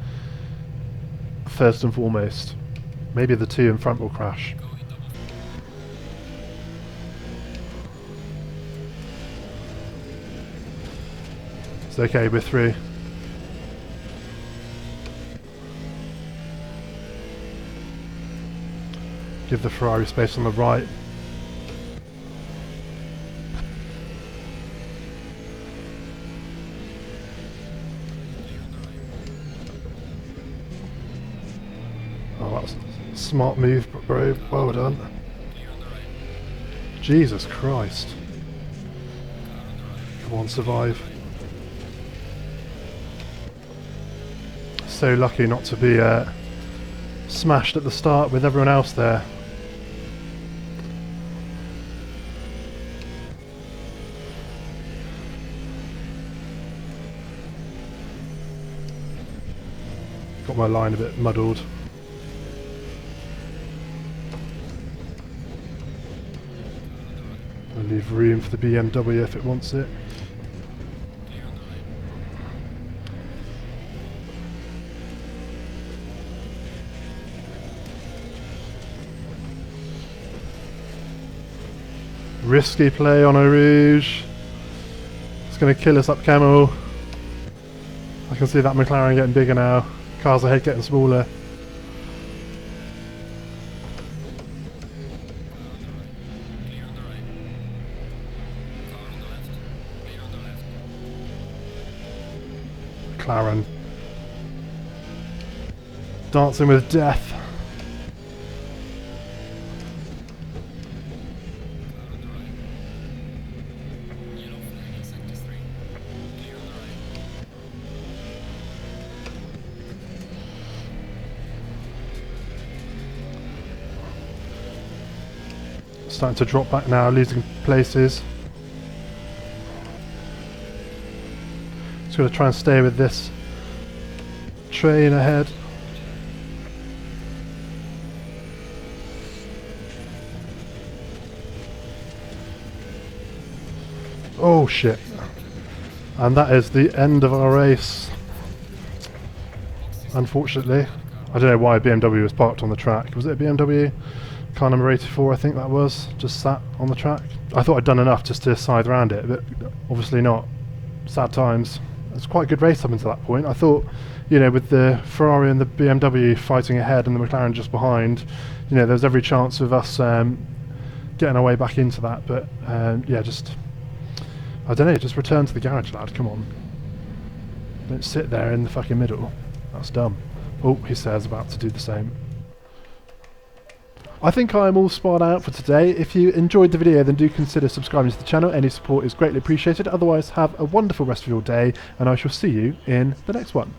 first and foremost. Maybe the two in front will crash. It's okay, we're through. Give the Ferrari space on the right. Oh, that's a smart move, bro. Well done. Jesus Christ. Come on, survive. So lucky not to be smashed at the start with everyone else there. Got my line a bit muddled. I'll leave room for the BMW if it wants it. Risky play on a Rouge. It's going to kill us up Camel. I can see that McLaren getting bigger now. Cars ahead getting smaller. McLaren. Dancing with death. Starting to drop back now, losing places. Just going to try and stay with this train ahead. Oh shit. And that is the end of our race. Unfortunately. I don't know why BMW was parked on the track. Was it a BMW? Car number 84, I think that was, just sat on the track. I thought I'd done enough just to scythe around it, but obviously not. Sad times. It's quite a good race up until that point. I thought, you know, with the Ferrari and the BMW fighting ahead and the McLaren just behind, you know, there was every chance of us getting our way back into that. But yeah, just, I don't know, just return to the garage, lad, come on. Don't sit there in the fucking middle. That's dumb. Oh, he says about to do the same. I think I am all sparred out for today. If you enjoyed the video, then do consider subscribing to the channel. Any support is greatly appreciated. Otherwise, have a wonderful rest of your day, and I shall see you in the next one.